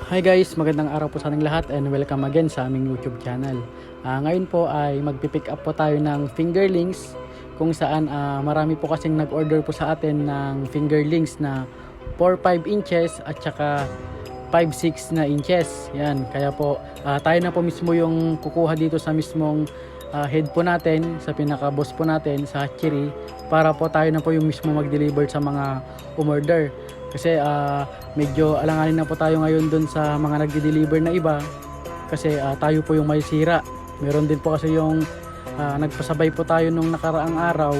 Hi guys, magandang araw po sa ating lahat and welcome again sa aming YouTube channel. Ngayon po ay magpipick up po tayo ng fingerlings kung saan marami po kasing nag-order po sa atin ng fingerlings na 4-5 inches at saka 5-6 na inches. Yan, kaya po tayo na po mismo yung kukuha dito sa mismong head po natin, sa pinaka-boss po natin sa hatchery para po tayo na po yung mismo mag-deliver sa mga umorder. Kasi medyo alanganin na po tayo ngayon dun sa mga nagde-deliver na iba kasi tayo po yung may sira. Meron din po kasi yung nagpasabay po tayo nung nakaraang araw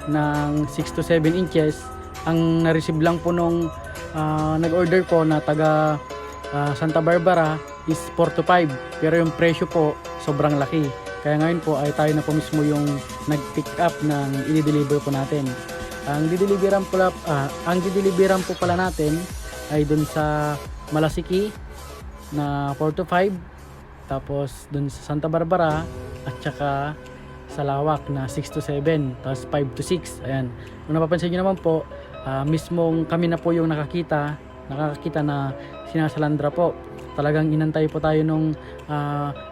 ng 6 to 7 inches. Ang na-receive lang po nung nag-order po na taga Santa Barbara is 4 to 5, pero yung presyo po sobrang laki. Kaya ngayon po ay tayo na po mismo yung nag-pick up ng i-deliver po natin. Ang dideliveran po pala natin ay dun sa Malasiki na 4 to 5, tapos dun sa Santa Barbara at saka sa Lawak na 6 to 7, tapos 5 to 6. Ayan. Kung napapansin nyo naman po, mismong kami na po yung nakakita na sinasalandra po. Talagang inantay po tayo nung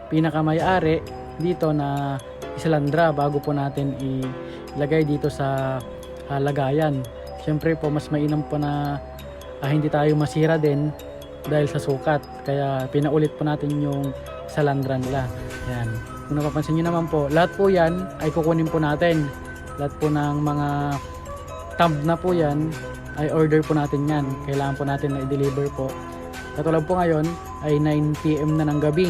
pinakamayari dito na isalandra bago po natin ilagay dito sa lagayan. Siyempre po mas mainam po na hindi tayo masira din dahil sa sukat, kaya pinaulit po natin yung salandra nila. Yan. Kung napapansin nyo naman po, lahat po yan ay kukunin po natin. Lahat po ng mga tab na po yan ay order po natin yan. Kailangan po natin na i-deliver po. Katulad po ngayon ay 9 PM na ng gabi.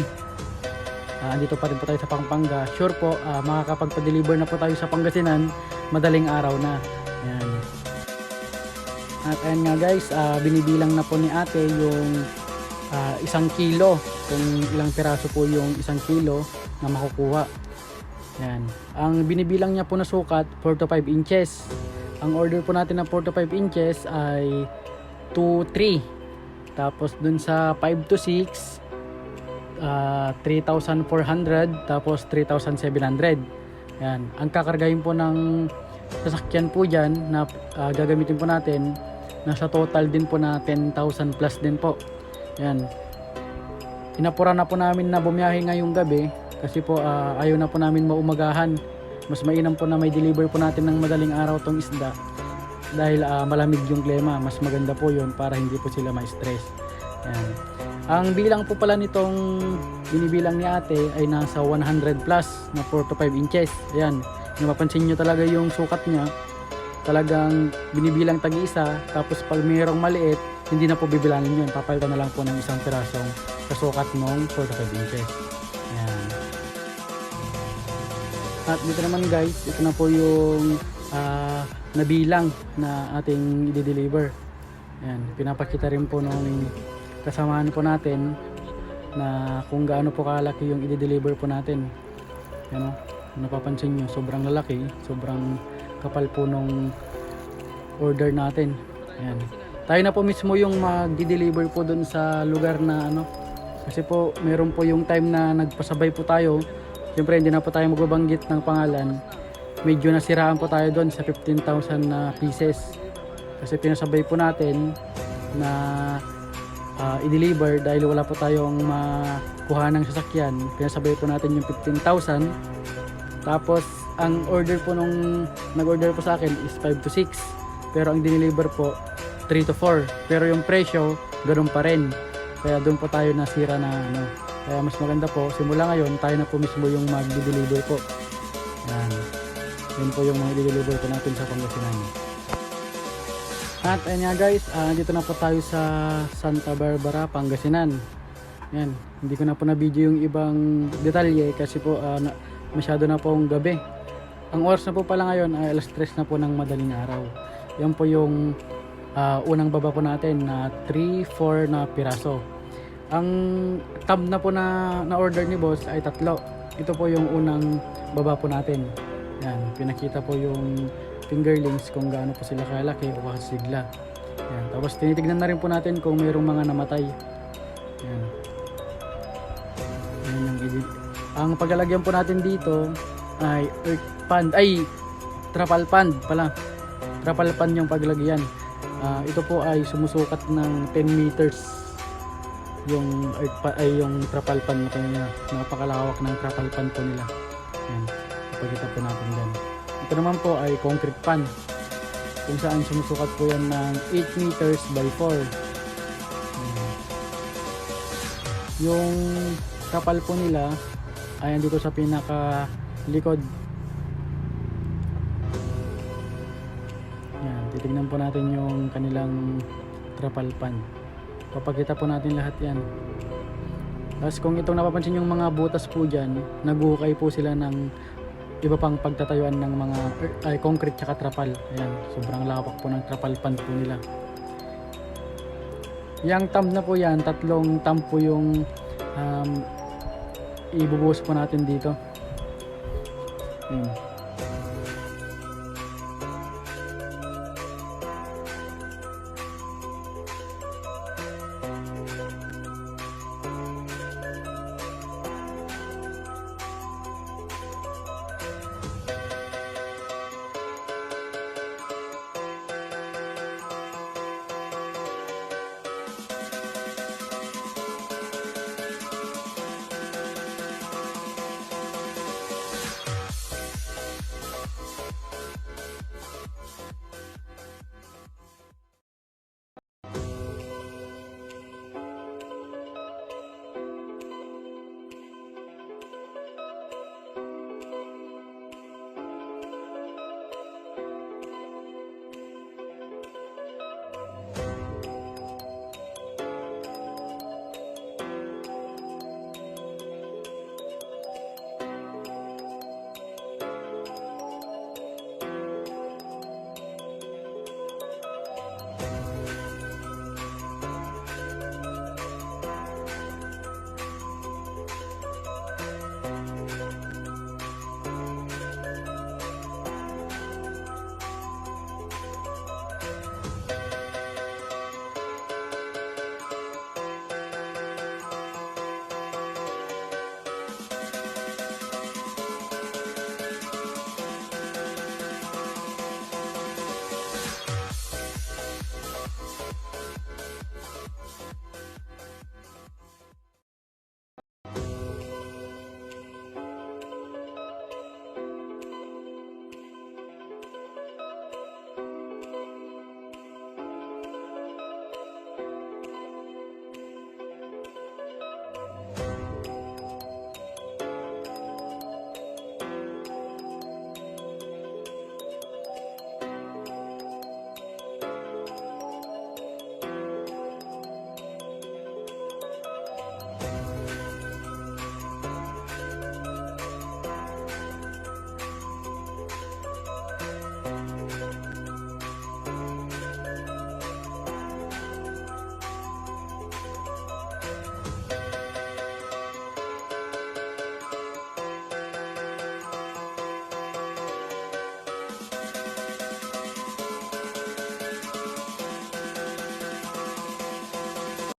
Andito pa rin po tayo sa Pampanga. Sure po makakapagpa-deliver na po tayo sa Pangasinan madaling araw na. Ayan. At ayan nga guys, binibilang na po ni ate yung 1 kilo, kung ilang piraso po yung 1 kilo na makukuha. Ayan. Ang binibilang niya po na sukat 4 to 5 inches. Ang order po natin na 4 to 5 inches ay 2-3. Tapos dun sa 5 to 6 3,400, tapos 3,700. Yan. Ang kakargahin po ng sasakyan po dyan na gagamitin po natin, nasa total din po na 10,000 plus din po. Yan. Inapura na po namin na bumiyahe ngayong gabi kasi po ayaw na po namin maumagahan. Mas mainam po na may deliver po natin ng madaling araw tong isda dahil malamig yung klima. Mas maganda po yun para hindi po sila ma-stress. Yan. Ang bilang po pala nitong binibilang ni ate ay nasa 100 plus na 4 to 5 inches. Ayan, napapansin nyo talaga yung sukat niya. Talagang binibilang tag-isa, tapos pag mayroong maliit, hindi na po bibilangin yun. Papalitan na lang po ng isang pirasong kasukat ng 4 to 5 inches. Ayan. At dito naman guys, ito na po yung nabilang na ating i-deliver. Ayan, pinapakita rin po nung kasamahan po natin na kung gaano po kalaki yung i-deliver po natin. Yan o, napapansin nyo, sobrang lalaki, sobrang kapal po nung order natin. Yan. Tayo na po mismo yung mag-deliver po dun sa lugar na kasi po meron po yung time na nagpasabay po tayo. Siyempre hindi na po tayo magbabanggit ng pangalan. Medyo nasiraan po tayo dun sa 15,000 na pieces. Kasi pinasabay po natin na i-deliver dahil wala po tayong makuha ng sasakyan. Pinasabay po natin yung 15,000. Tapos ang order po nung nag-order po sa akin is 5 to 6, pero ang dineliver po 3 to 4, pero yung presyo ganoon pa rin. Kaya doon po tayo nasira na kaya mas maganda po simula ngayon tayo na po mismo yung mag-deliver po. Yan po yung mga i-deliver po natin sa Pangasinan. At ayan nga guys, dito na po tayo sa Santa Barbara, Pangasinan. Yan, hindi ko na po na-video yung ibang detalye kasi po masyado na pong gabi. Ang oras na po pala ngayon ay alas 3 na po ng madaling araw. Yan po yung unang baba po natin na 3-4 na piraso. Ang tab na po na order ni boss ay 3. Ito po yung unang baba po natin. Yan, pinakita po yung fingerlings kung gaano po sila kalaki o kasigla. Yan. Tapos tinitignan na rin po natin kung mayroong mga namatay. Yan. Yan yung ang paglalagyan po natin dito ay earth pond, trapal pond pala. Trapal pond yung paglagyan. Ito po ay sumusukat ng 10 meters yung earth pa, ay yung trapal pan po nila. Napakalawak ng trapal pan po nila. Yan, ipakita po natin dyan. Ito naman po ay concrete pan, kung saan sumusukat po yan ng 8 meters by 4. Yung trapal po nila ay andito sa pinaka likod. Yan, titignan po natin yung kanilang trapal pan. Papakita po natin lahat yan. Tapos kung itong napapansin yung mga butas po dyan, naguhukay po sila ng iba pang pagtatayuan ng mga concrete tsaka trapal. Ayan, sobrang lawak po ng trapal pan po nila. Yang thumb na po yan, 3 thumb po yung ibubuhos po natin dito. Ayan.